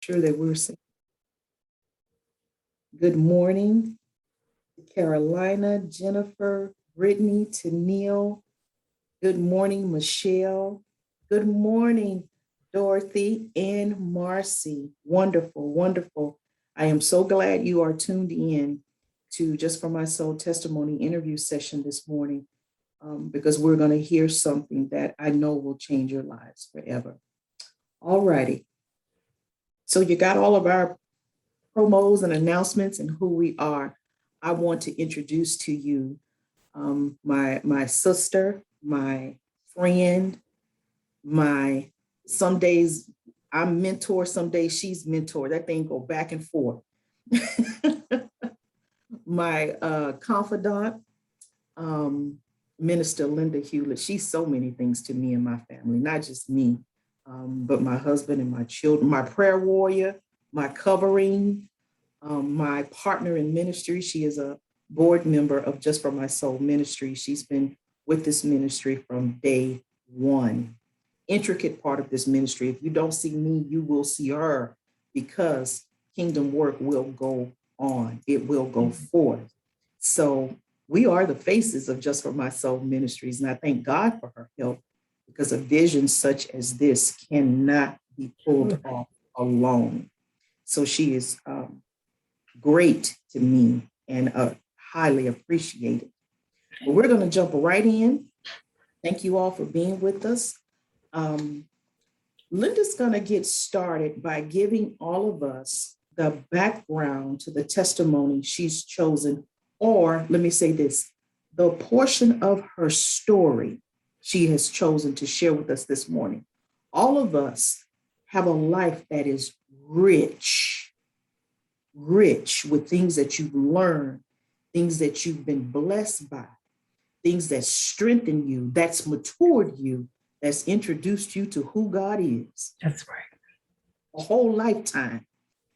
Sure that we're saying good morning, Carolina, Jennifer, Brittany, Tennille. Good morning, Michelle. Good morning, Dorothy and Marcy. Wonderful, wonderful. I am so glad you are tuned in to Just for My Soul testimony interview session this morning because we're going to hear something that I know will change your lives forever. All righty. So you got all of our promos and announcements and who we are. I want to introduce to you my sister, my friend, my some days I'm mentor, some days she's mentor. That thing go back and forth. My confidant, Minister Linda Hewlett. She's so many things to me and my family, not just me, but my husband and my children, my prayer warrior, my covering, my partner in ministry. She is a board member of Just for My Soul Ministry. She's been with this ministry from day one. Intricate part of this ministry. If you don't see me, you will see her because kingdom work will go on. It will go forth. So we are the faces of Just for My Soul Ministries. And I thank God for her help because a vision such as this cannot be pulled off alone. So she is great to me and highly appreciated. But we're going to jump right in. Thank you all for being with us. Linda's going to get started by giving all of us the background to the testimony she's chosen, or let me say this, the portion of her story she has chosen to share with us this morning. All of us have a life that is rich with things that you've learned, things that you've been blessed by, things that strengthen you, that's matured you, that's introduced you to who God is. That's right. A whole lifetime.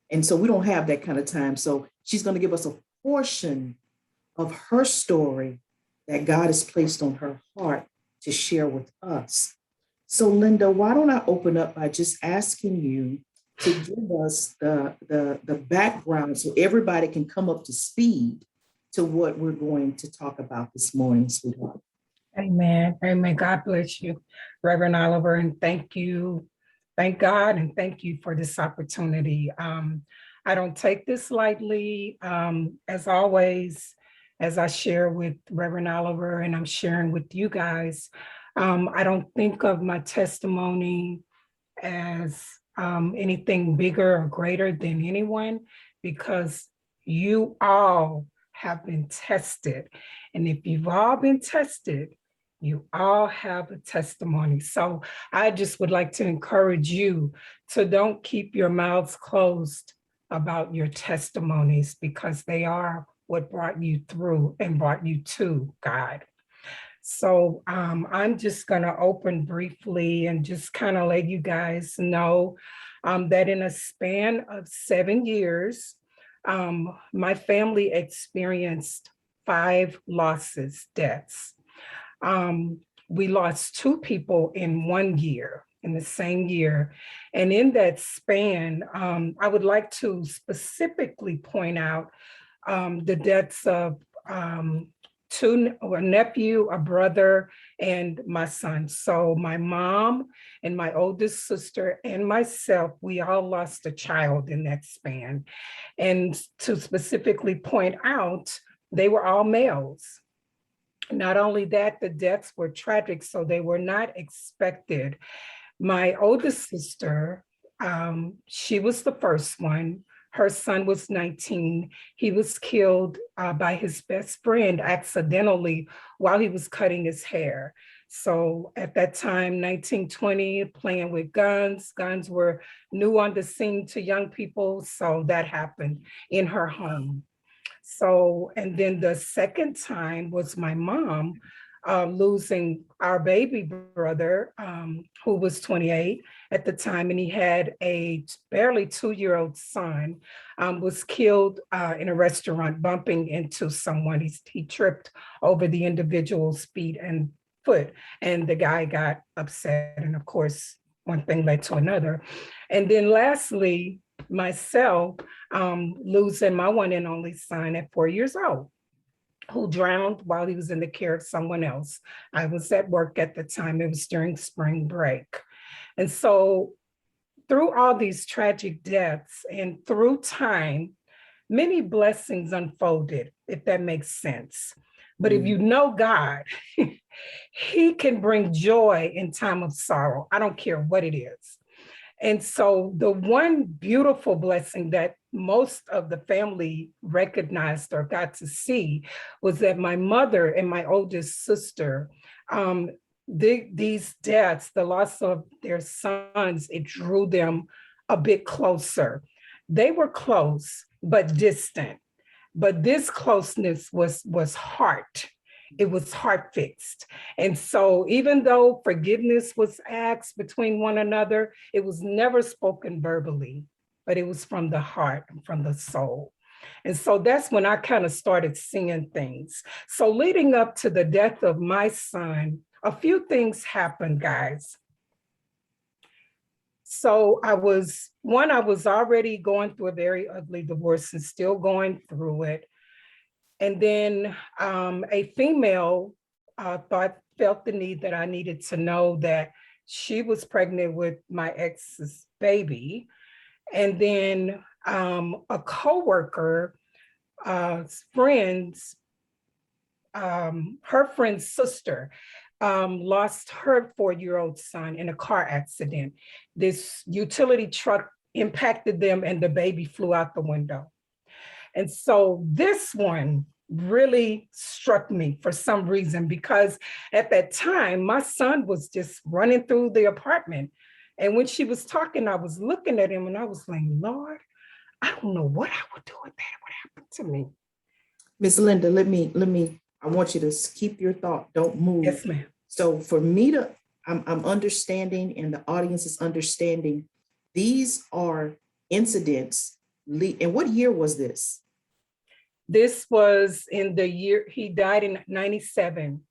And so we don't have that kind of time. So she's going to give us a portion of her story that God has placed on her heart to share with us. So Linda, why don't I open up by just asking you to give us the background so everybody can come up to speed to what we're going to talk about this morning, sweetheart. Amen. Amen. God bless you, Reverend Oliver, and thank you. Thank God and thank you for this opportunity. I don't take this lightly. As always, as I share with Reverend Oliver and I'm sharing with you guys, I don't think of my testimony as anything bigger or greater than anyone, because you all have been tested. And if you've all been tested, you all have a testimony. So I just would like to encourage you to don't keep your mouths closed about your testimonies, because they are what brought you through and brought you to God. So I'm just going to open briefly and just kind of let you guys know that in a span of 7 years, my family experienced 5 losses, deaths. We lost 2 people in 1 year, in the same year. And in that span, I would like to specifically point out the deaths of 2, a nephew, a brother, and my son. So my mom and my oldest sister and myself, we all lost a child in that span. And to specifically point out, they were all males. Not only that, the deaths were tragic, so they were not expected. My oldest sister, she was the first one. Her son was 19. He was killed by his best friend accidentally while he was cutting his hair. So at that time, 1920, playing with guns. Guns were new on the scene to young people. So that happened in her home. So, and then the second time was my mom losing our baby brother, who was 28 at the time, and he had a barely 2-year-old son, was killed in a restaurant bumping into someone. He tripped over the individual's feet and foot, and the guy got upset. And of course, one thing led to another. And then lastly, myself losing my one and only son at 4 years old, who drowned while he was in the care of someone else. I was at work at the time. It was during spring break. And so through all these tragic deaths and through time, many blessings unfolded, if that makes sense. But if you know God, he can bring joy in time of sorrow. I don't care what it is. And so the one beautiful blessing that most of the family recognized or got to see was that my mother and my oldest sister, these deaths, the loss of their sons, it drew them a bit closer. They were close, but distant. But this closeness was heart. It was heart fixed. And so even though forgiveness was asked between one another, it was never spoken verbally, but it was from the heart and from the soul. And so that's when I kind of started seeing things. So leading up to the death of my son, a few things happened, guys. So I was already going through a very ugly divorce and still going through it. And then a female felt the need that I needed to know that she was pregnant with my ex's baby. And then a coworker, friends, her friend's sister lost her 4-year-old son in a car accident. This utility truck impacted them and the baby flew out the window. And so this one really struck me for some reason, because at that time, my son was just running through the apartment. And when she was talking, I was looking at him and I was like, Lord, I don't know what I would do with that. What happened to me? Miss Linda, let me, I want you to keep your thought. Don't move. Yes, ma'am. So for me to, I'm understanding, and the audience is understanding, these are incidents. And what year was this? This was in the year, he died in 97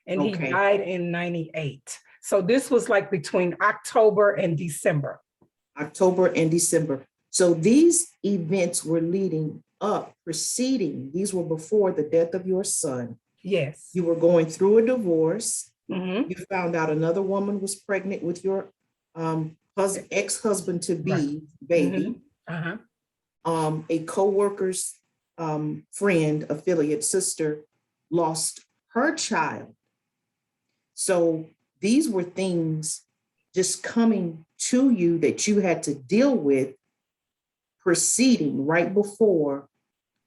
and Okay. he died in 98. So this was like between October and December. October and December. So these events were leading up, preceding, these were before the death of your son. Yes. You were going through a divorce. Mm-hmm. You found out another woman was pregnant with your ex-husband to be baby. Mm-hmm. Uh-huh. A co-worker's friend, affiliate, sister lost her child. So these were things just coming to you that you had to deal with, proceeding right before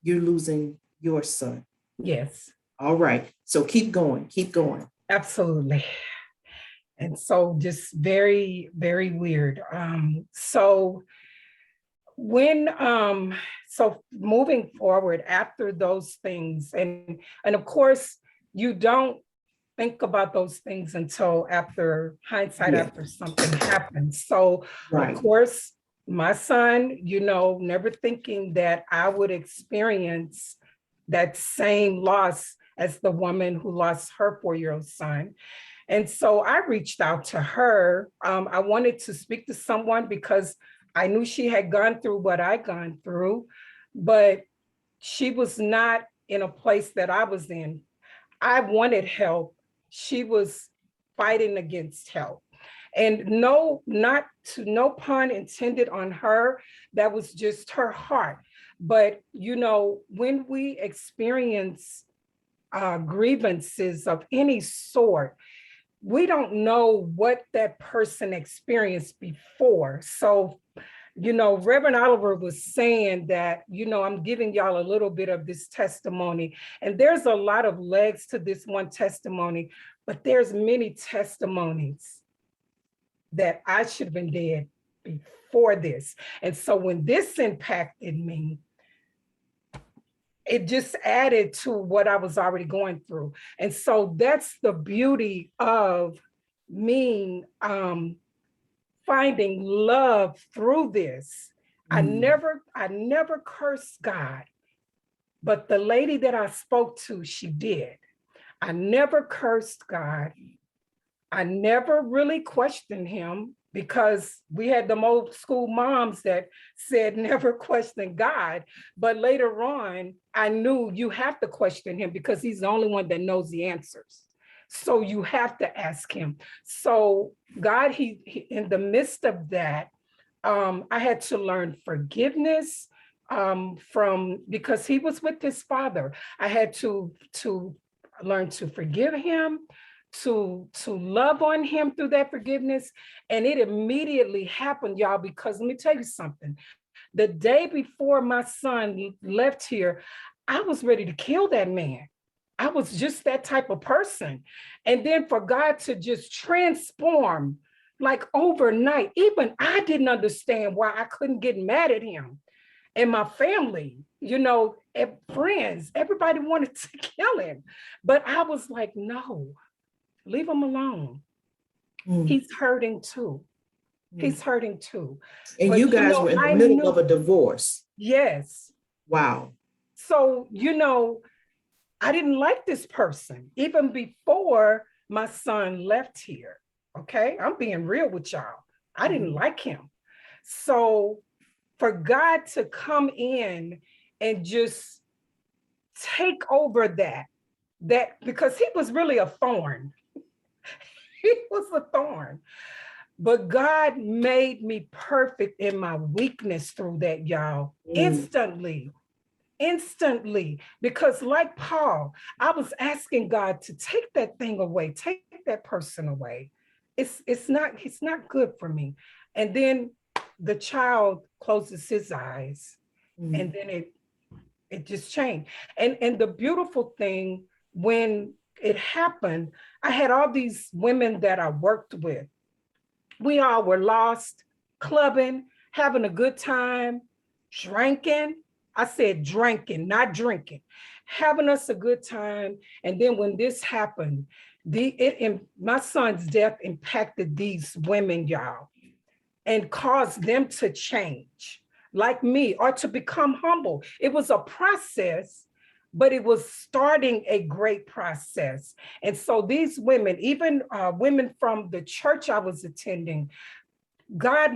you're losing your son. Yes. All right. So keep going. Keep going. Absolutely. And so just very, very weird. So moving forward after those things, and of course, you don't think about those things until after hindsight, after something happens. So right. Of course, my son, never thinking that I would experience that same loss as the woman who lost her 4-year-old son. And so I reached out to her. I wanted to speak to someone because I knew she had gone through what I'd gone through, but she was not in a place that I was in. I wanted help. She was fighting against help. And no pun intended on her, that was just her heart. But, when we experience grievances of any sort, we don't know what that person experienced before. So, Reverend Oliver was saying that, I'm giving y'all a little bit of this testimony, and there's a lot of legs to this one testimony, but there's many testimonies that I should have been dead before this. And so when this impacted me, it just added to what I was already going through. And so that's the beauty of me finding love through this. I never cursed God, but the lady that I spoke to, she did. I never cursed God. I never really questioned him. because we had them old school moms that said never question God. But later on, I knew you have to question him because he's the only one that knows the answers. So you have to ask him. So God, he in the midst of that, I had to learn forgiveness from, because he was with his father. I had to learn to forgive him, to love on him through that forgiveness. And it immediately happened, y'all, because let me tell you something. The day before my son left here, I was ready to kill that man. I was just that type of person. And then for God to just transform like overnight, even I didn't understand why I couldn't get mad at him. And my family, friends, everybody wanted to kill him. But I was like, no, leave him alone. He's hurting too. He's hurting too. And But you guys were in the middle of a divorce. Yes. Wow. So, I didn't like this person even before my son left here. Okay. I'm being real with y'all. I didn't like him. So for God to come in and just take over that because he was really a thorn. He was a thorn. But God made me perfect in my weakness through that, y'all. Instantly. Because like Paul, I was asking God to take that thing away, take that person away. It's not good for me. And then the child closes his eyes, and then it just changed. And the beautiful thing, when it happened, I had all these women that I worked with. We all were lost, clubbing, having a good time, drinking. I said drinking, not drinking, having us a good time. And then when this happened, my son's death impacted these women, y'all, and caused them to change like me or to become humble. It was a process, but it was starting a great process. And so these women, even women from the church I was attending, God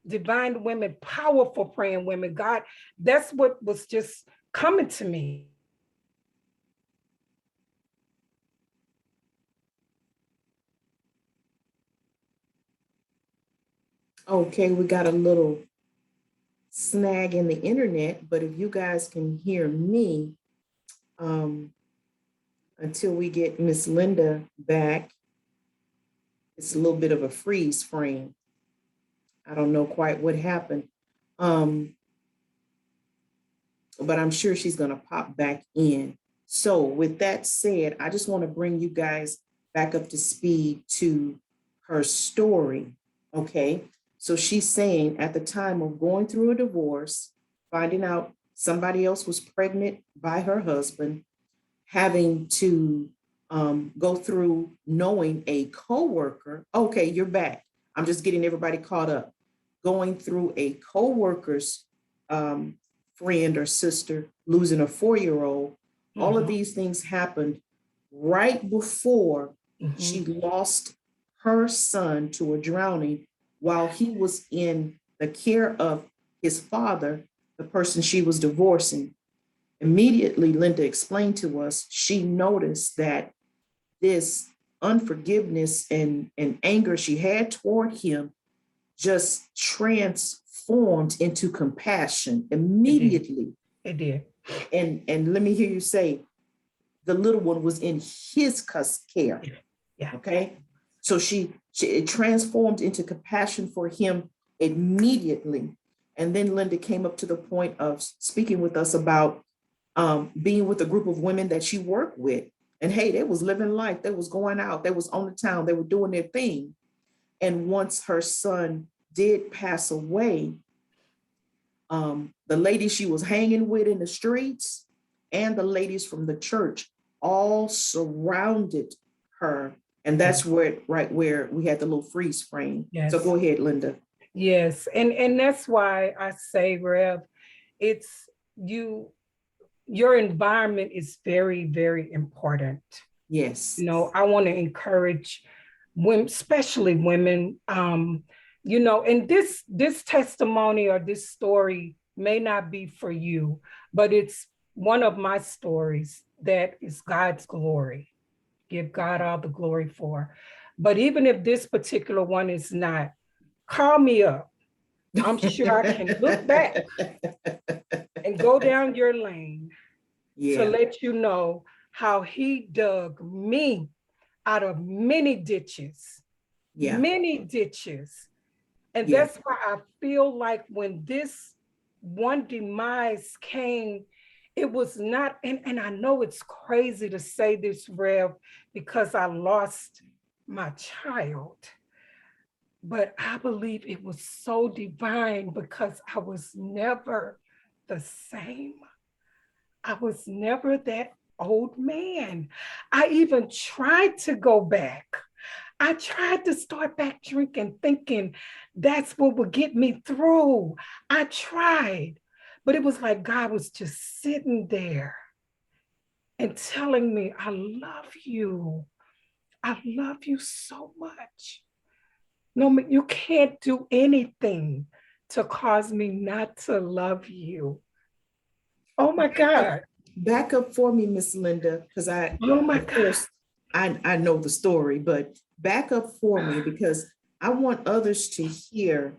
divine women, powerful praying women, God, that's what was just coming to me. Okay, we got a little snag in the internet, but if you guys can hear me, until we get Miss Linda back, it's a little bit of a freeze frame. I don't know quite what happened, but I'm sure she's going to pop back in. So with that said, I just want to bring you guys back up to speed to her story. Okay. So she's saying at the time of going through a divorce, finding out somebody else was pregnant by her husband, having to go through knowing a coworker. Okay, you're back. I'm just getting everybody caught up. Going through a coworker's friend or sister losing a 4-year-old. All of these things happened right before she lost her son to a drowning while he was in the care of his father, the person she was divorcing. Immediately, Linda explained to us, she noticed that this unforgiveness and anger she had toward him just transformed into compassion immediately. It did. And let me hear you say, the little one was in his care. Yeah. Okay. So it transformed into compassion for him immediately. And then Linda came up to the point of speaking with us about being with a group of women that she worked with. And hey, they was living life. They was going out. They was on the town. They were doing their thing. And once her son did pass away, the ladies she was hanging with in the streets and the ladies from the church all surrounded her. And that's right where we had the little freeze frame. Yes. So go ahead, Linda. Yes. And that's why I say, Rev, it's your environment is very, very important. Yes. I want to encourage women, especially women, and this testimony or this story may not be for you, but it's one of my stories that is God's glory. Give God all the glory for. But even if this particular one is not, call me up. I'm sure I can look back and go down your lane to let you know how he dug me out of many ditches, many ditches. And that's why I feel like when this one demise came, it was not, and I know it's crazy to say this, Rev, because I lost my child, but I believe it was so divine because I was never the same. I was never that old man. I even tried to go back. I tried to start back drinking, thinking that's what would get me through. I tried, but it was like God was just sitting there and telling me, I love you. I love you so much. No, you can't do anything to cause me not to love you. Oh my God. Back up for me, Miss Linda, because Oh my of God. course, I know the story, but back up for me because I want others to hear,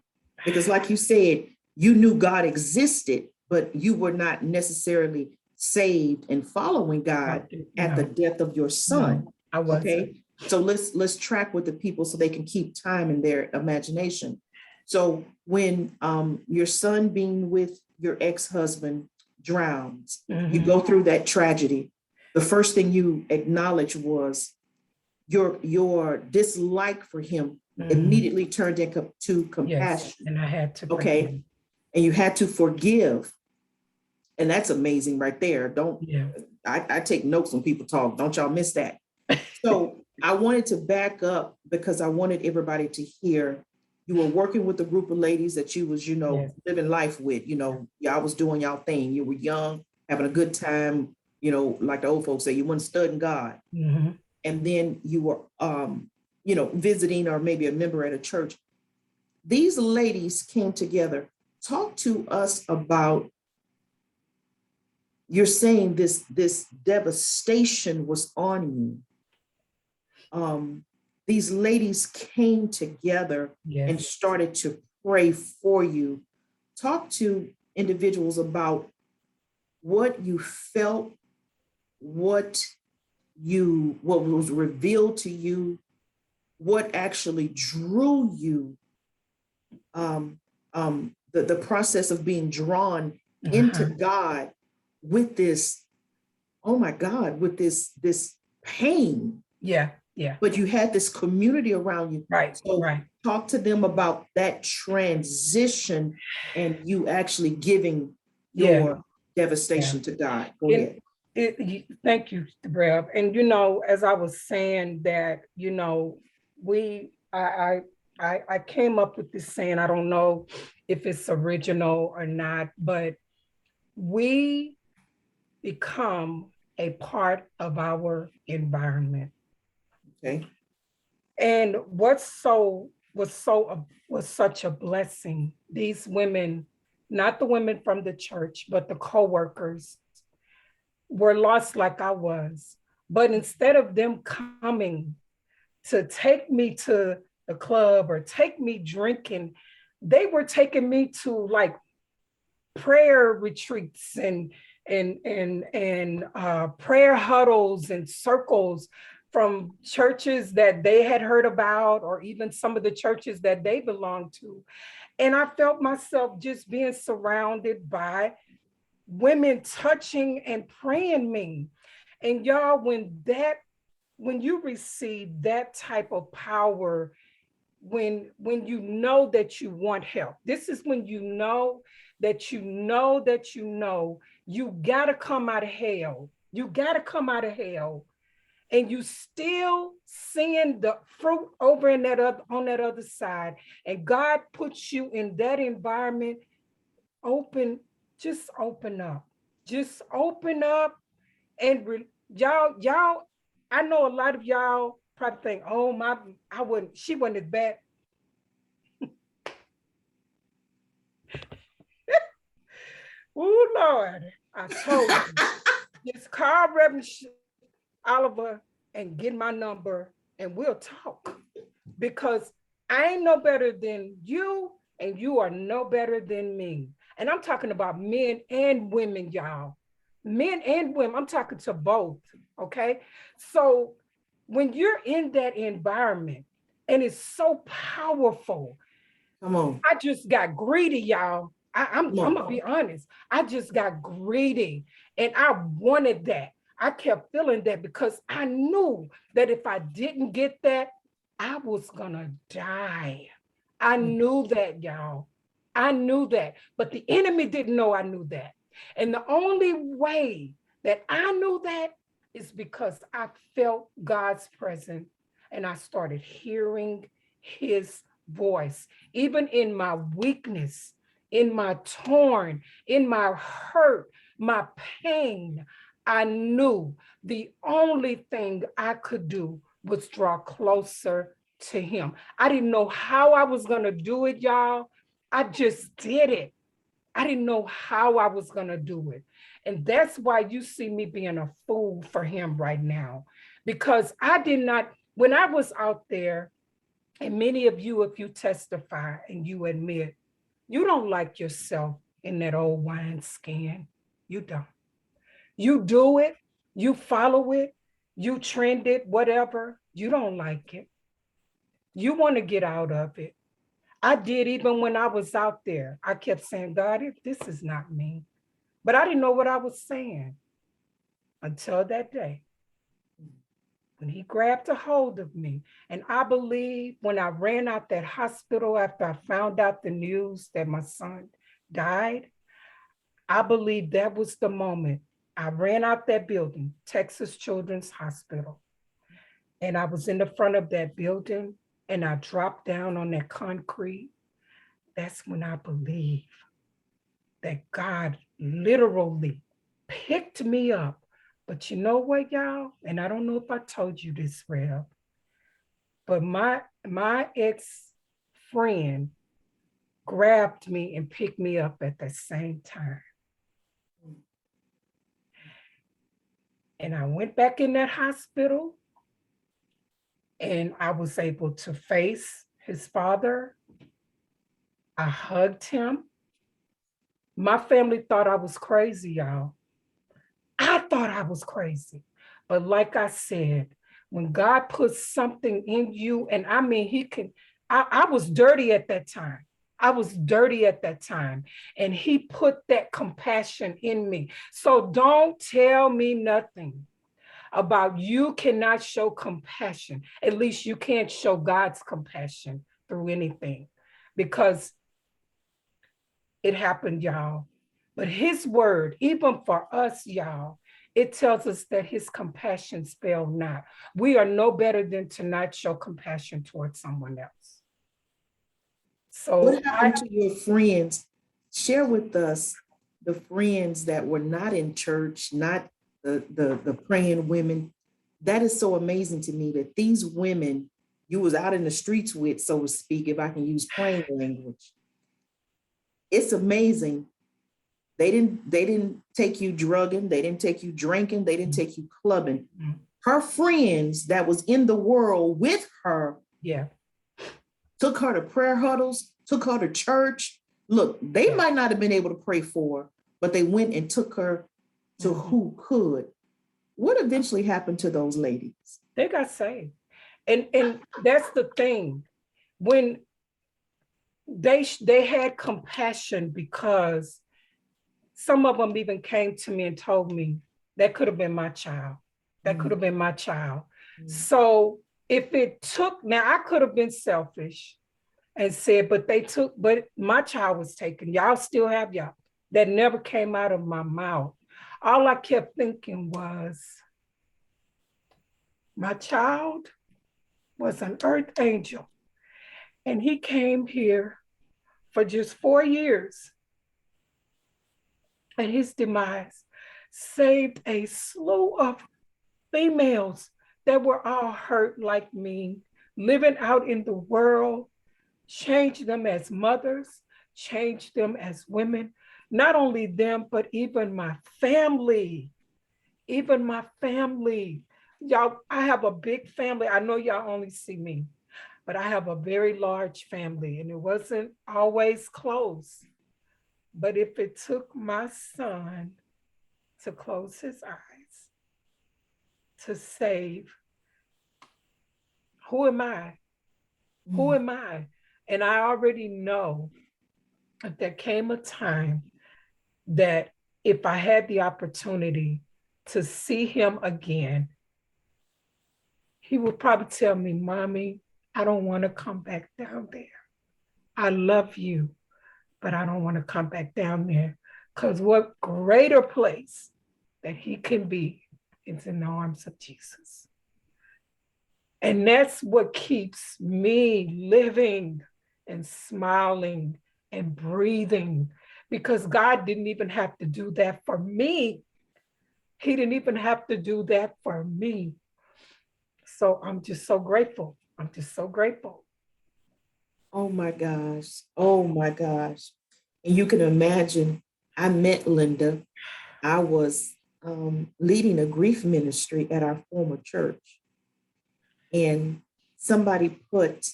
because like you said, you knew God existed, but you were not necessarily saved and following God at the death of your son. No, I wasn't. Okay, so let's track with the people so they can keep time in their imagination. So when your son being with your ex-husband drowns, you go through that tragedy. The first thing you acknowledge was your dislike for him immediately turned into compassion. Yes, and I had to forgive. And you had to forgive. And that's amazing right there. I take notes when people talk. Don't y'all miss that. So I wanted to back up because I wanted everybody to hear you were working with a group of ladies that you was, living life with, y'all was doing y'all thing. You were young, having a good time, like the old folks say, you weren't studying God. And then you were, visiting or maybe a member at a church. These ladies came together. Talk to us about, you're saying this devastation was on you. These ladies came together and started to pray for you. Talk to individuals about what you felt, what was revealed to you, what actually drew you, the process of being drawn into God with this, oh my God, with this pain. Yeah. But you had this community around you. Right. So talk to them about that transition and you actually giving your devastation to God. Go ahead. Thank you, Rev. And as I was saying that, I came up with this saying, I don't know if it's original or not, but we become a part of our environment. Okay. And was such a blessing. These women, not the women from the church, but the co-workers, were lost like I was. But instead of them coming to take me to the club or take me drinking, they were taking me to like prayer retreats and prayer huddles and circles from churches that they had heard about, or even some of the churches that they belonged to. And I felt myself just being surrounded by women touching and praying me. And y'all, when you receive that type of power, when you know that you want help, this is when you know that you gotta come out of hell. You gotta come out of hell. And you still seeing the fruit over in on that other side. And God puts you in that environment. Just open up. Just open up and y'all, I know a lot of y'all probably think, oh my, she wasn't as bad. Oh Lord, I told you, just call Reverend Oliver and get my number and we'll talk. Because I ain't no better than you, and you are no better than me. And I'm talking about men and women, y'all. Men and women, I'm talking to both, okay? So when you're in that environment and it's so powerful, Come on. I just got greedy, y'all. I'm Come on. gonna be honest. I just got greedy and I wanted that. I kept feeling that because I knew that if I didn't get that, I was gonna die. I knew that, y'all. I knew that. But the enemy didn't know I knew that. And the only way that I knew that is because I felt God's presence and I started hearing his voice, even in my weakness, in my torn, in my hurt, my pain. I knew the only thing I could do was draw closer to him. I didn't know how I was going to do it, y'all. I just did it. I didn't know how I was going to do it. And that's why you see me being a fool for him right now, because I did not, when I was out there, and many of you, if you testify and you admit, you don't like yourself in that old wineskin. You don't. You do it, you follow it, you trend it, whatever. You don't like it. You want to get out of it. I did even when I was out there. I kept saying, God, if this is not me. But I didn't know what I was saying until that day when he grabbed a hold of me. And I believe when I ran out that hospital after I found out the news that my son died, I believe that was the moment I ran out that building, Texas Children's Hospital. And I was in the front of that building and I dropped down on that concrete. That's when I believe that God literally picked me up. But you know what, y'all? And I don't know if I told you this, Rev, but my ex-friend grabbed me and picked me up at the same time. And I went back in that hospital and I was able to face his father. I hugged him. My family thought I was crazy, y'all. I thought I was crazy. But like I said, when God puts something in you, and I mean, I was dirty at that time. I was dirty at that time. And he put that compassion in me. So don't tell me nothing about you cannot show compassion. At least you can't show God's compassion through anything, because it happened, y'all. But his word, even for us, y'all, it tells us that his compassion fail not. We are no better than to not show compassion towards someone else. So what happened to your friends? Share with us the friends that were not in church, not the praying women. That is so amazing to me that these women you was out in the streets with, so to speak, if I can use plain language. It's amazing. They didn't take you drugging, they didn't take you drinking, they didn't take you clubbing. Her friends that was in the world with her, yeah, took her to prayer huddles, took her to church. Look, they might not have been able to pray for her, but they went and took her to who could. What eventually happened to those ladies? they got saved. And that's the thing. When they had compassion, because some of them even came to me and told me that could have been my child. That could have been my child. So if it took, now I could have been selfish and said, but my child was taken. Y'all still have y'all. That never came out of my mouth. All I kept thinking was, my child was an earth angel. And he came here for just 4 years. And his demise saved a slew of females that were all hurt like me, living out in the world, change them as mothers, change them as women, not only them, but even my family, even my family. Y'all, I have a big family. I know y'all only see me, but I have a very large family and it wasn't always close. But if it took my son to close his eyes to save, who am I? Who am I? And I already know that there came a time that if I had the opportunity to see him again, he would probably tell me, Mommy, I don't want to come back down there. I love you, but I don't want to come back down there. Because what greater place that he can be is in the arms of Jesus. And that's what keeps me living and smiling and breathing, because God didn't even have to do that for me. He didn't even have to do that for me. So I'm just so grateful. I'm just so grateful. Oh my gosh. Oh my gosh. And you can imagine, I met Linda. I was leading a grief ministry at our former church. And somebody put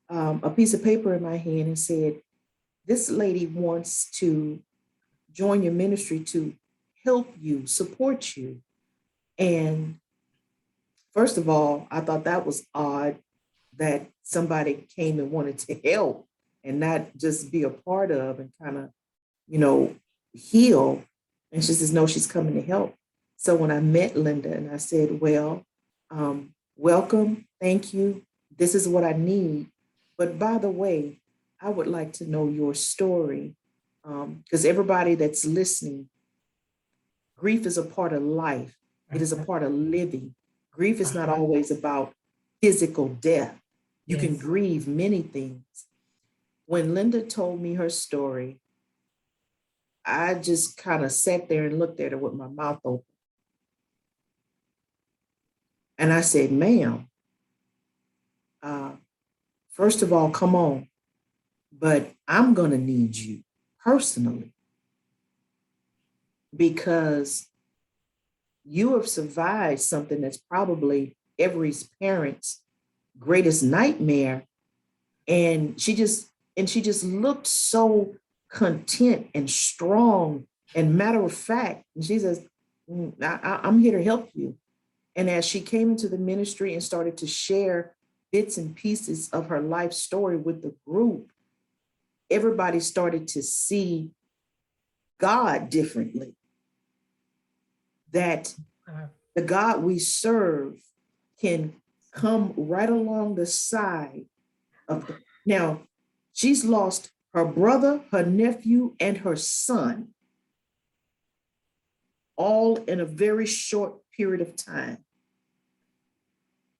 a piece of paper in my hand and said, this lady wants to join your ministry to help you, support you. And first of all, I thought that was odd that somebody came and wanted to help and not just be a part of and kind of, you know, heal. And she says, no, she's coming to help. So when I met Linda and I said, well, welcome, thank you. This is what I need. But by the way, I would like to know your story because everybody that's listening, grief is a part of life. It is a part of living. Grief is not always about physical death. You can grieve many things. When Linda told me her story, I just kind of sat there and looked at her with my mouth open. And I said, ma'am, first of all, come on, but I'm going to need you personally because you have survived something that's probably every parent's greatest nightmare. And she just looked so content and strong and matter of fact. And she says, I'm here to help you. And as she came into the ministry and started to share bits and pieces of her life story with the group, everybody started to see God differently. That the God we serve can come right along the side of the. Now, she's lost her brother, her nephew, and her son, all in a very short period of time.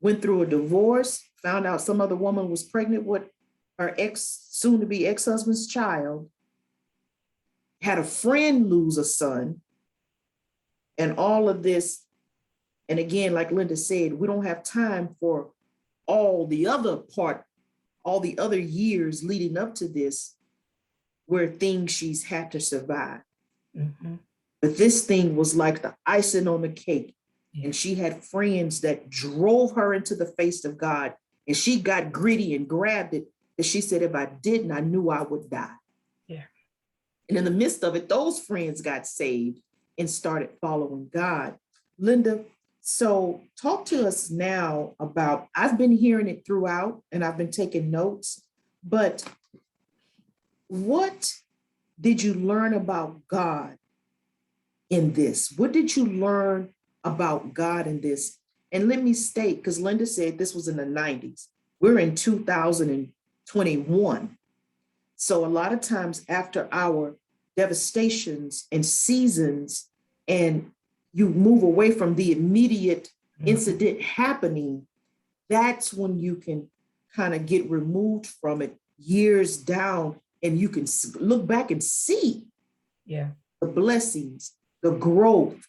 Went through a divorce, found out some other woman was pregnant with her soon-to-be ex-husband's child, had a friend lose a son, and all of this. And again, like Linda said, we don't have time for all the other years leading up to this, where things she's had to survive. Mm-hmm. But this thing was like the icing on the cake. Yeah. And she had friends that drove her into the face of God. And she got greedy and grabbed it. And she said, if I didn't, I knew I would die. Yeah. And in the midst of it, those friends got saved and started following God. Linda, so talk to us now about, I've been hearing it throughout and I've been taking notes, but what did you learn about God in this? What did you learn about God in this? And let me state, because Linda said this was in the 90s. We're in 2021. So a lot of times after our devastations and seasons, and you move away from the immediate incident happening, that's when you can kind of get removed from it years down, and you can look back and see the blessings, the growth,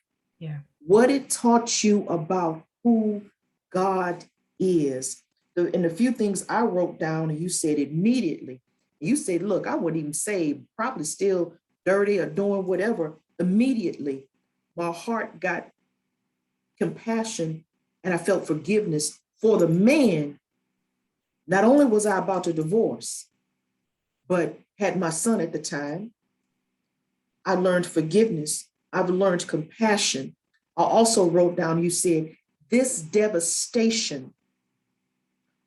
what it taught you about who God is. And the few things I wrote down, and you said immediately, you said, look, I wouldn't even say probably still dirty or doing whatever. Immediately, my heart got compassion and I felt forgiveness for the man. Not only was I about to divorce, but had my son at the time. I learned forgiveness. I've learned compassion. I also wrote down, you said, this devastation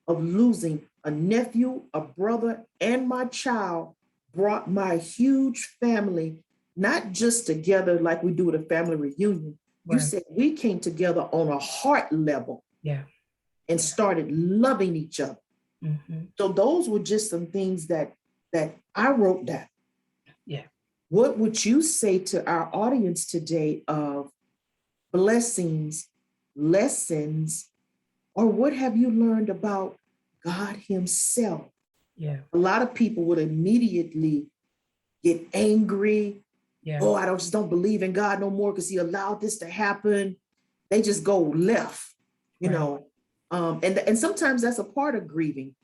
of losing a nephew, a brother, and my child brought my huge family, not just together like we do at a family reunion. You Right. said we came together on a heart level Yeah. and started loving each other. Mm-hmm. So those were just some things that I wrote down. Yeah. What would you say to our audience today of blessings, lessons, or what have you learned about God Himself? Yeah. A lot of people would immediately get angry. Yeah. Oh, I just don't believe in God no more because He allowed this to happen. They just go left, you Right. know. And sometimes that's a part of grieving.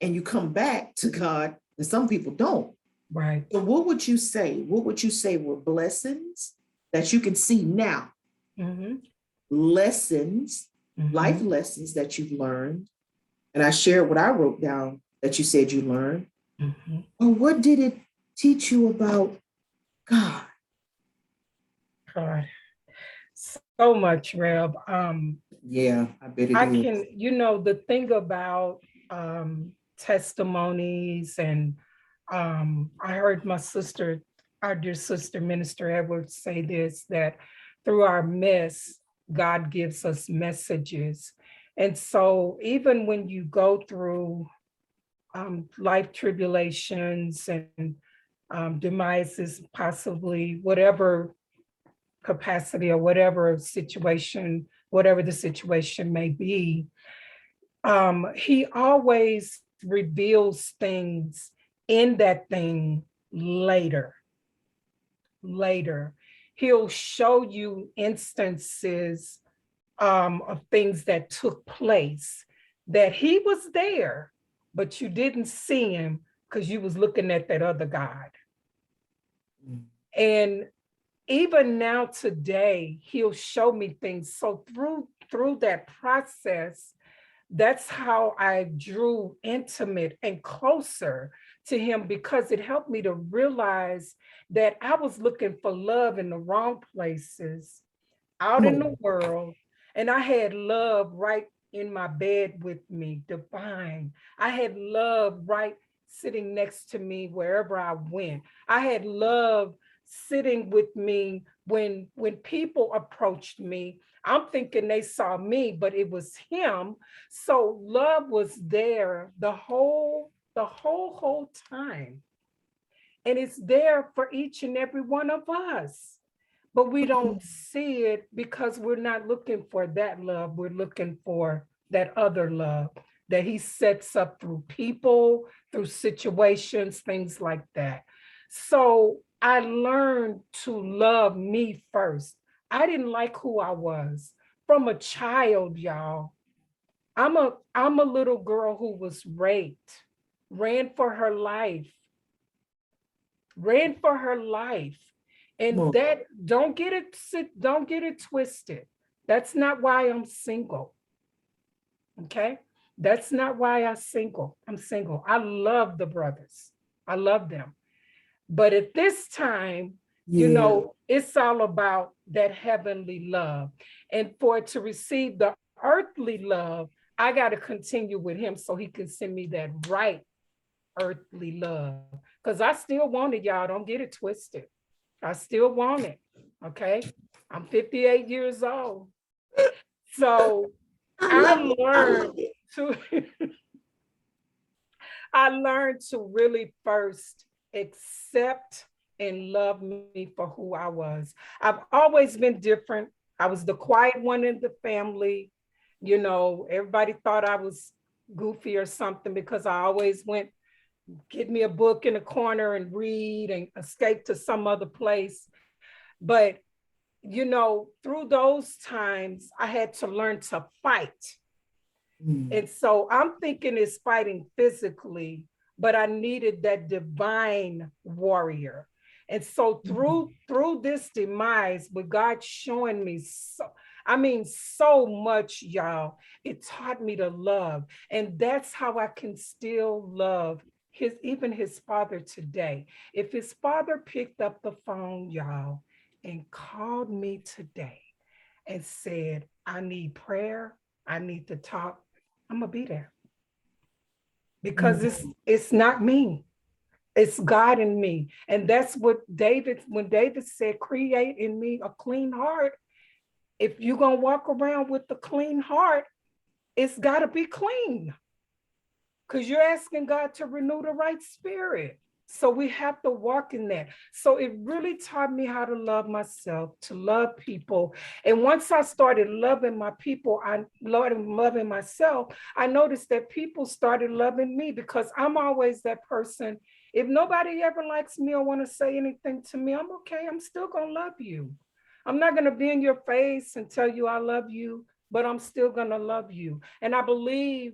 And you come back to God, and some people don't. Right. So what would you say? What would you say were blessings that you can see now? Mm-hmm. Lessons, life Mm-hmm. lessons that you've learned. And I shared what I wrote down that you said you learned. Mm-hmm. Or what did it teach you about God? God. So much, Reb. Yeah, I bet it I is. can, the thing about testimonies, and I heard my sister, our dear sister, Minister Edwards, say this, that through our mess, God gives us messages. And so even when you go through life tribulations and demises, possibly whatever capacity or whatever situation, whatever the situation may be, he always reveals things in that thing later. Later, he'll show you instances of things that took place that he was there, but you didn't see him because you was looking at that other God. Mm. And even now today, he'll show me things. So through that process, that's how I drew intimate and closer to him, because it helped me to realize that I was looking for love in the wrong places, out Come in the on. world. And I had love right in my bed with me, divine. I had love right sitting next to me wherever I went. I had love sitting with me when people approached me. I'm thinking they saw me, but it was him. So love was there the whole time. And it's there for each and every one of us. But we don't see it because we're not looking for that love. We're looking for that other love that he sets up through people, through situations, things like that. So I learned to love me first. I didn't like who I was from a child, y'all. I'm a little girl who was raped, ran for her life, ran for her life. Come And on. that, don't get it twisted. That's not why I'm single. Okay? That's not why I'm single. I'm single. I love the brothers. I love them. But at this time, Yeah. it's all about that heavenly love. And for it to receive the earthly love, I got to continue with him so he can send me that right earthly love. Because I still want it, y'all. Don't get it twisted. I still want it. Okay. I'm 58 years old. So I I love it. I love learned it. to I learned to really first accept and love me for who I was. I've always been different. I was the quiet one in the family. Everybody thought I was goofy or something because I always went get me a book in a corner and read and escape to some other place. But, through those times, I had to learn to fight. And so I'm thinking it's fighting physically, but I needed that divine warrior. And so through this demise, with God showing me so much, y'all, it taught me to love. And that's how I can still love even his father today. If his father picked up the phone, y'all, and called me today and said, I need prayer, I need to talk, I'm gonna be there. Because it's not me. It's God in me. And that's what when David said, create in me a clean heart. If you're gonna walk around with a clean heart, it's gotta be clean. Because you're asking God to renew the right spirit. So we have to walk in that. So it really taught me how to love myself, to love people. And once I started loving my people, I loving myself, I noticed that people started loving me, because I'm always that person. If nobody ever likes me or want to say anything to me, I'm okay. I'm still going to love you. I'm not going to be in your face and tell you I love you, but I'm still going to love you. And I believe,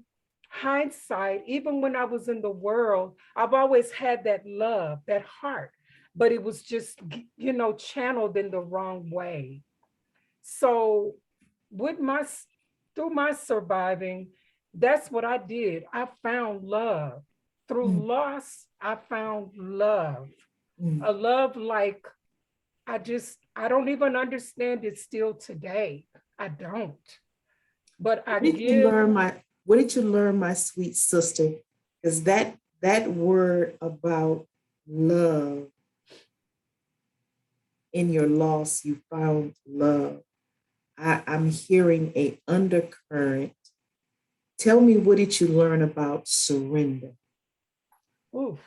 hindsight, even when I was in the world, I've always had that love, that heart, but it was just, channeled in the wrong way. So through my surviving, that's what I did. I found love. Through loss, I found love. A love like I don't even understand it still today. I don't. But I give. What did you learn, my sweet sister? Because that word about love, in your loss, you found love. I'm hearing a undercurrent. Tell me, what did you learn about surrender? Oh,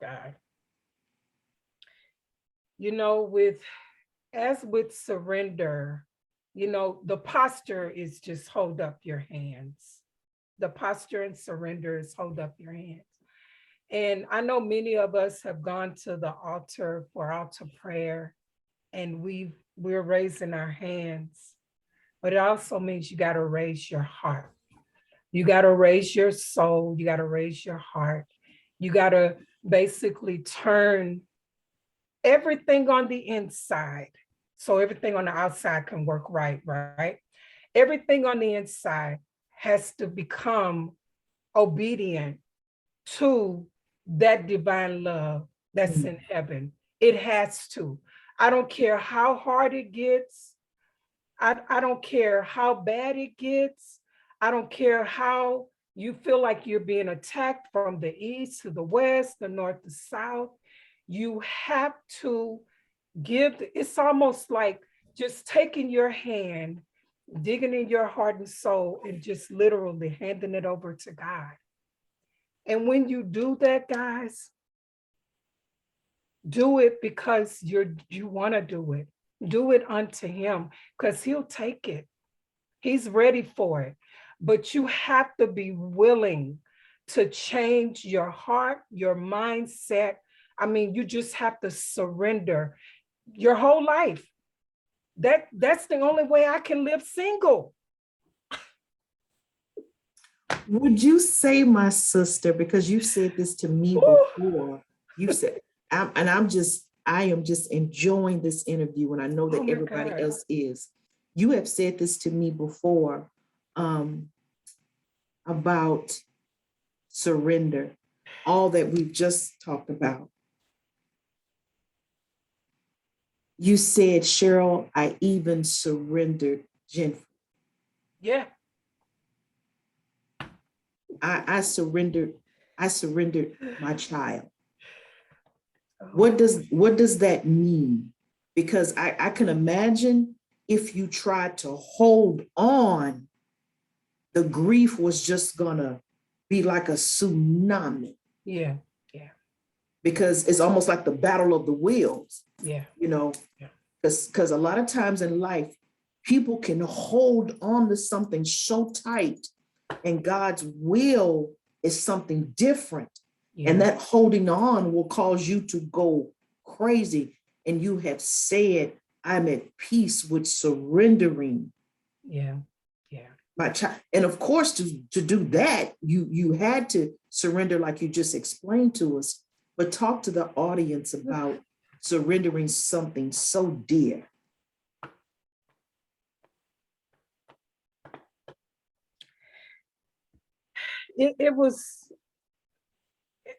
God. With surrender, the posture is just hold up your hands. The posture and surrender is hold up your hands. And I know many of us have gone to the altar for altar prayer, and we're raising our hands, but it also means you got to raise your heart. You got to raise your soul. You got to raise your heart. You got to basically turn everything on the inside, so everything on the outside can work right? Everything on the inside has to become obedient to that divine love that's in heaven. It has to. I don't care how hard it gets. I don't care how bad it gets. I don't care how you feel like you're being attacked from the east to the west, the north to south. You have to it's almost like just taking your hand, digging in your heart and soul, and just literally handing it over to God. And when you do that, guys, do it because you want to do it. Do it unto him, because he'll take it. He's ready for it. But you have to be willing to change your heart, your mindset. I mean, you just have to surrender your whole life. That's the only way I can live single. Would you say, my sister, because you said this to me before, you said, I am just enjoying this interview, and I know that everybody else is. You have said this to me before, about surrender, all that we've just talked about. You said, Cheryl, I even surrendered gently. Yeah. I surrendered my child. What does that mean? Because I can imagine if you tried to hold on, the grief was just gonna be like a tsunami. Yeah. Because it's almost like the battle of the wills. Yeah. Because a lot of times in life, people can hold on to something so tight, and God's will is something different. Yeah. And that holding on will cause you to go crazy. And you have said, I'm at peace with surrendering. Yeah. my child. And of course, to do that, you had to surrender, like you just explained to us, but talk to the audience about surrendering something so dear. It was,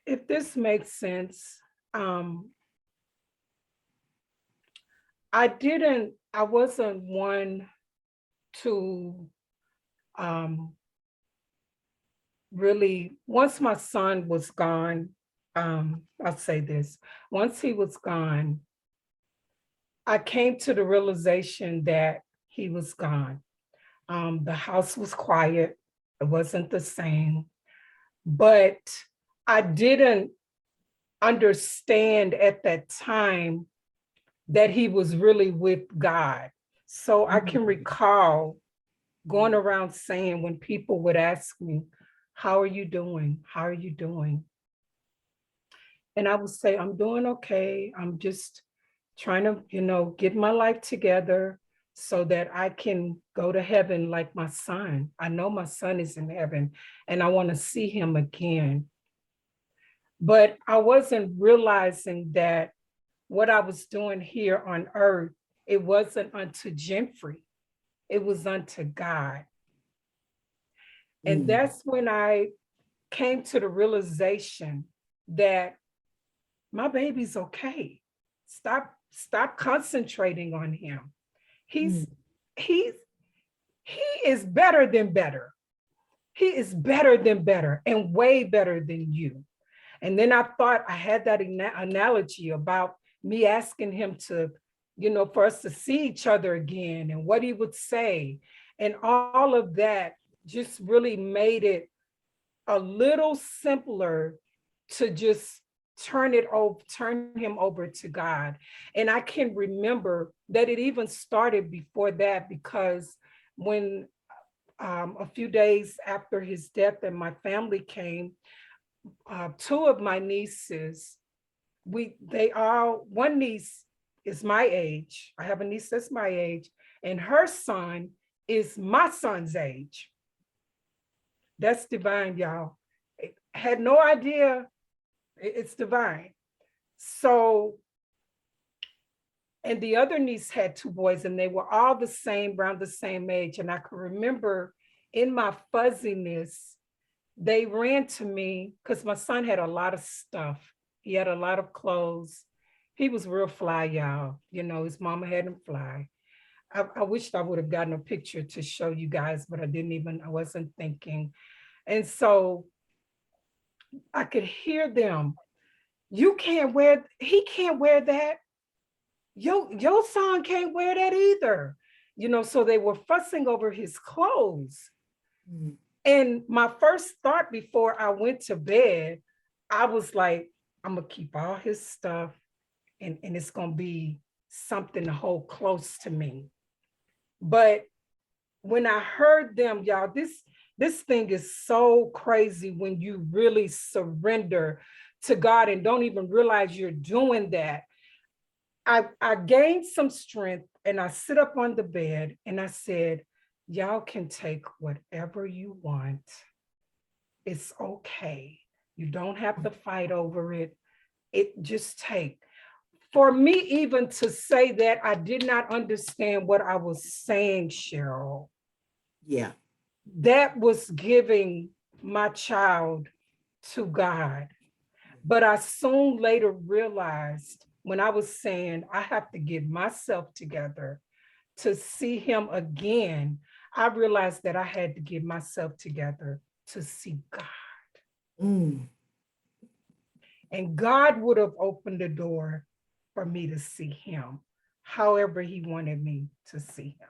if this makes sense, I wasn't one to really, once my son was gone, I'll say this, once he was gone, I came to the realization that he was gone. The house was quiet, it wasn't the same, but I didn't understand at that time that he was really with God. So I can recall going around saying, when people would ask me, how are you doing? How are you doing? And I would say, I'm doing okay. I'm just trying to, get my life together so that I can go to heaven like my son. I know my son is in heaven and I want to see him again. But I wasn't realizing that what I was doing here on earth, it wasn't unto Jeffrey, it was unto God. And that's when I came to the realization that my baby's okay. Stop concentrating on him. He's he's he is better than better. He is better than better and way better than you. And then I thought I had that analogy about me asking him to, for us to see each other again and what he would say. And all of that just really made it a little simpler to just turn him over to God. And I can remember that it even started before that, because when a few days after his death and my family came, two of my nieces, one niece is my age. I have a niece that's my age, and her son is my son's age. That's divine, y'all. I had no idea. It's divine. So, and the other niece had two boys, and they were all the same, around the same age. And I can remember in my fuzziness, they ran to me because my son had a lot of stuff. He had a lot of clothes. He was real fly, y'all. His mama had him fly. I wished I would have gotten a picture to show you guys, but I wasn't thinking. And so I could hear them. He can't wear that. Your son can't wear that either. So they were fussing over his clothes. And my first thought before I went to bed, I was like, I'm gonna keep all his stuff and it's gonna be something to hold close to me. But when I heard them, y'all, this thing is so crazy when you really surrender to God and don't even realize you're doing that. I gained some strength and I sit up on the bed and I said, y'all can take whatever you want. It's okay. You don't have to fight over it. Just take. For me, even to say that, I did not understand what I was saying, Cheryl. Yeah. That was giving my child to God. But I soon later realized when I was saying I have to get myself together to see him again, I realized that I had to get myself together to see God. And God would have opened the door for me to see him, however he wanted me to see him.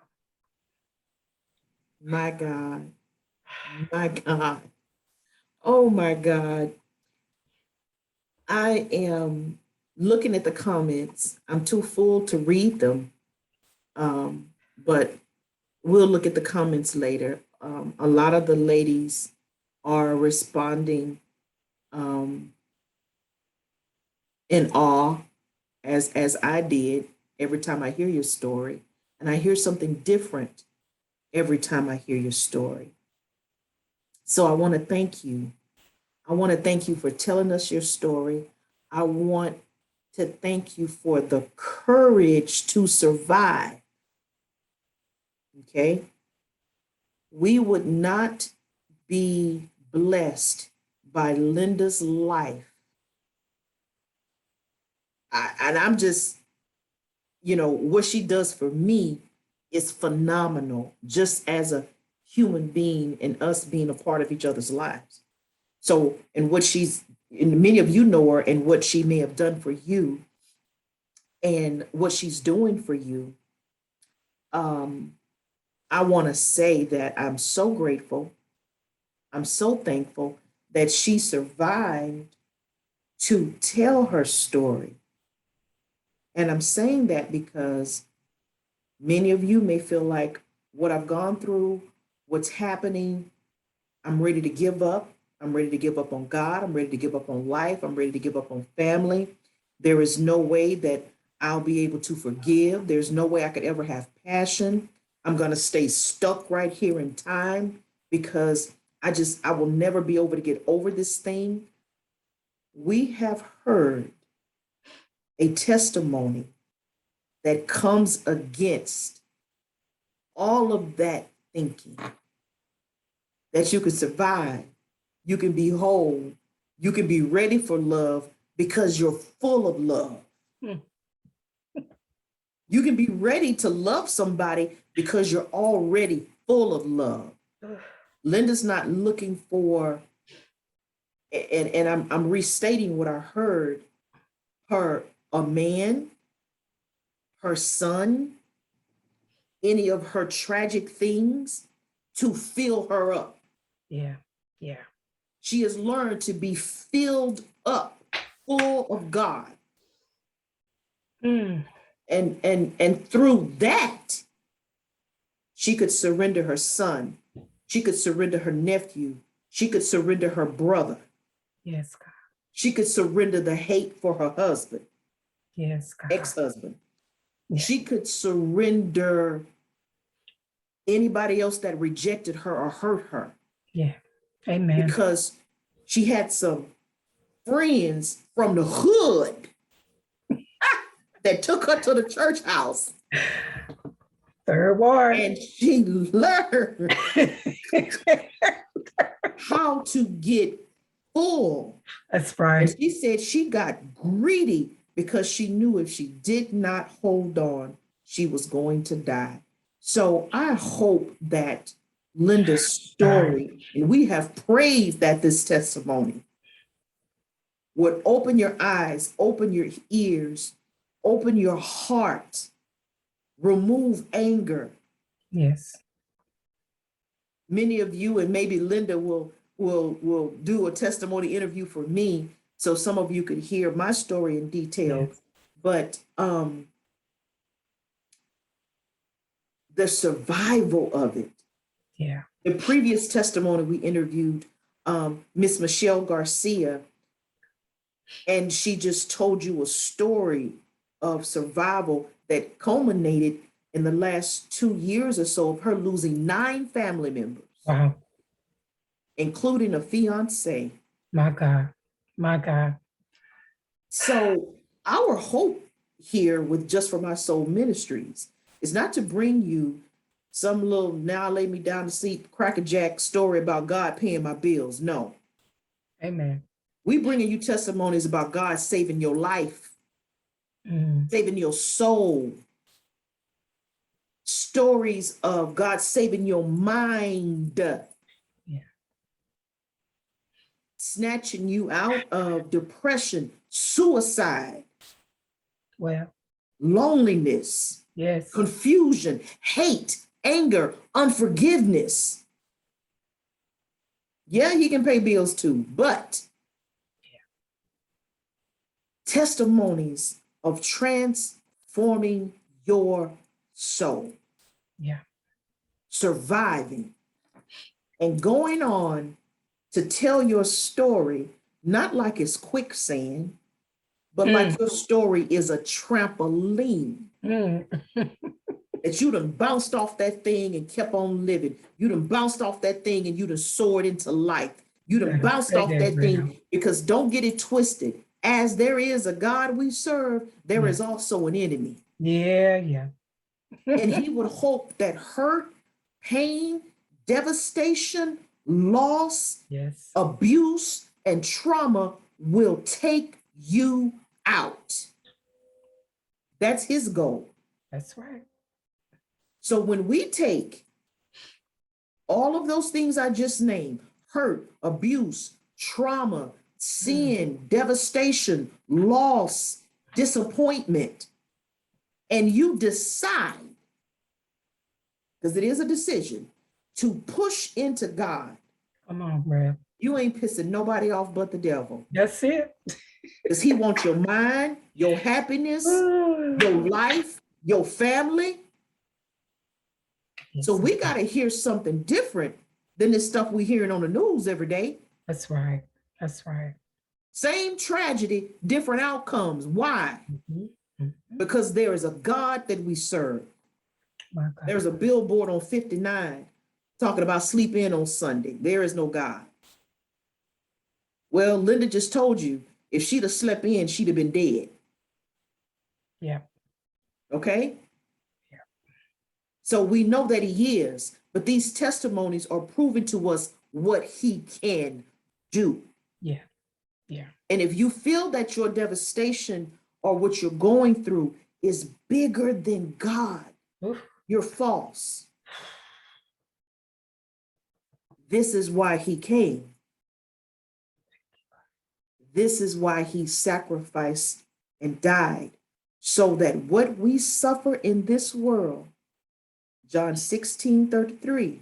My God. My God. Oh my God. I am looking at the comments. I'm too full to read them, but we'll look at the comments later. A lot of the ladies are responding in awe, as I did every time I hear your story, and I hear something different every time I hear your story. So I want to thank you. I want to thank you for telling us your story. I want to thank you for the courage to survive. Okay. We would not be blessed by Linda's life. And I'm just, what she does for me is phenomenal, just as a human being and us being a part of each other's lives. So, and many of you know her and what she may have done for you and what she's doing for you. Um, I want to say that I'm so grateful. I'm so thankful that she survived to tell her story. And I'm saying that because many of you may feel like what I've gone through, what's happening, I'm ready to give up. I'm ready to give up on God. I'm ready to give up on life. I'm ready to give up on family. There is no way that I'll be able to forgive. There's no way I could ever have passion. I'm going to stay stuck right here in time because I will never be able to get over this thing. We have heard a testimony that comes against all of that thinking, that you can survive, you can be whole, you can be ready for love because you're full of love. Hmm. You can be ready to love somebody because you're already full of love. Linda's not looking for, and I'm restating what I heard, her a man, her son, any of her tragic things to fill her up. Yeah. Yeah. She has learned to be filled up, full of God. Mm. And through that, she could surrender her son. She could surrender her nephew. She could surrender her brother. Yes, God. She could surrender the hate for her husband, Yes, God. ex-husband. Yeah. She could surrender anybody else that rejected her or hurt her. Yeah. Amen. Because she had some friends from the hood that took her to the church house. Third ward. And she learned how to get full. That's right. And she said she got greedy because she knew if she did not hold on, she was going to die. So I hope that Linda's story, and we have prayed that this testimony would open your eyes, open your ears, open your heart, remove anger. Yes. Many of you, and maybe Linda will do a testimony interview for me, so some of you could hear my story in detail. Yes. But the survival of it. Yeah. The previous testimony we interviewed, Miss Michelle Garcia, and she just told you a story of survival that culminated in the last 2 years or so of her losing 9 family members. Wow. Including a fiance. My God. My God. So our hope here with Just for My Soul Ministries is not to bring you some little now lay me down to sleep crackerjack story about God paying my bills. No. Amen. We bringing you testimonies about God saving your life, saving your soul, stories of God saving your mind, snatching you out of depression, suicide, loneliness, yes, confusion, hate, anger, unforgiveness. Yeah, he can pay bills too, but testimonies of transforming your soul, surviving, and going on to tell your story, not like it's quicksand, but like your story is a trampoline that you done bounced off that thing and kept on living. You done bounced off that thing and you done soared into life. You You done better bounced say off that, that Rev. thing, because don't get it twisted. As there is a God we serve, there Yeah. is also an enemy. Yeah, yeah. And he would hope that hurt, pain, devastation, loss, Yes, abuse, and trauma will take you out. That's his goal. that's right. So when we take all of those things I just named, hurt, abuse, trauma, Mm. sin, devastation, loss, disappointment, and you decide, because it is a decision, to push into God, Come on, Rev. you ain't pissing nobody off but the devil. That's it. Because he wants your mind, your happiness, your life, your family. So we got to hear something different than this stuff we hearing on the news every day. That's right. That's right. Same tragedy, different outcomes. Why? Mhm. Mhm. Because there is a God that we serve. My God. There's a billboard on 59 talking about sleep in on Sunday. There is no God. Well, Linda just told you, if she'd have slept in, she'd have been dead. Yeah. Okay? Yeah. So we know that he is, but these testimonies are proving to us what he can do. Yeah. Yeah. And if you feel that your devastation or what you're going through is bigger than God, Oof. you're false. This is why he came. This is why he sacrificed and died, so that what we suffer in this world, John 16:33,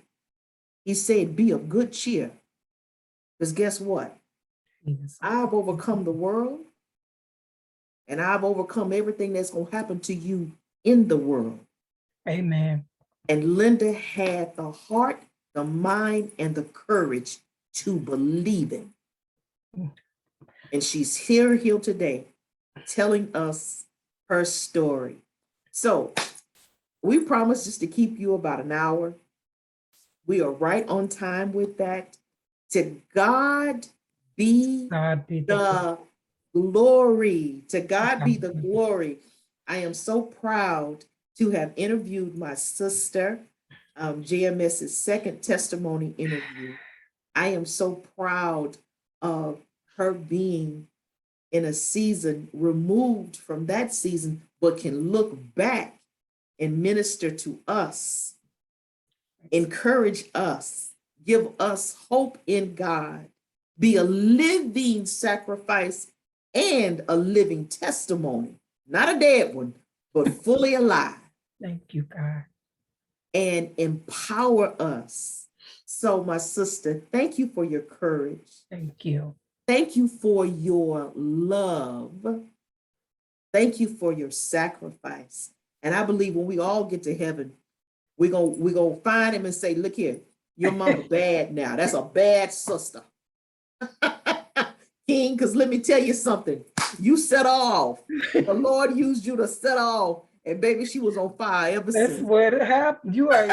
he said, be of good cheer. Because guess what? Yes. I've overcome the world, and I've overcome everything that's going to happen to you in the world. Amen. And Linda had the heart, the mind, and the courage to believe it. And she's here today telling us her story. So we promised just to keep you about an hour. We are right on time with that. To God be God be the glory. To God be the glory. I am so proud to have interviewed my sister, JMS's second testimony interview. I am so proud of her being in a season removed from that season, but can look back and minister to us, encourage us, give us hope in God, be a living sacrifice and a living testimony, not a dead one, but fully alive. Thank you, God. And empower us. So, my sister, thank you for your courage. Thank you. Thank you for your love. Thank you for your sacrifice. And I believe when we all get to heaven, we're gonna find him and say, look here, your mama bad now. That's a bad sister. King, because let me tell you something. You set off. The Lord used you to set off. And baby, she was on fire ever That's since. what happened. You are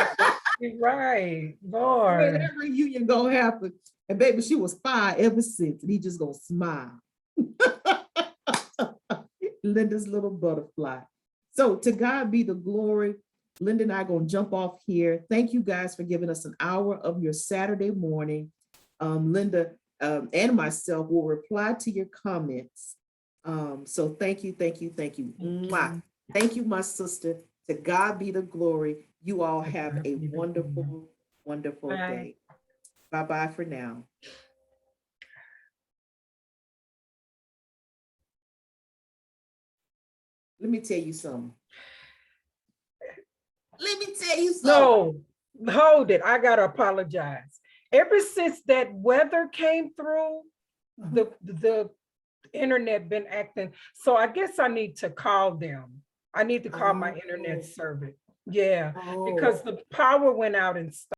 right, Lord. That reunion gonna happen. And baby, she was fire ever since. And he just gonna smile. Linda's little butterfly. So to God be the glory. Linda and I are going to jump off here. Thank you guys for giving us an hour of your Saturday morning. Linda and myself will reply to your comments. So thank you, thank you, thank you. Mwah. Thank you, my sister. To God be the glory. You all have a wonderful, wonderful day. Bye-bye for now. Let me tell you something. Let me tell you something. No, hold it. I gotta apologize. Ever since that weather came through, the internet been acting. So I guess I need to call them. I need to call my internet service. Yeah, because the power went out and stuff.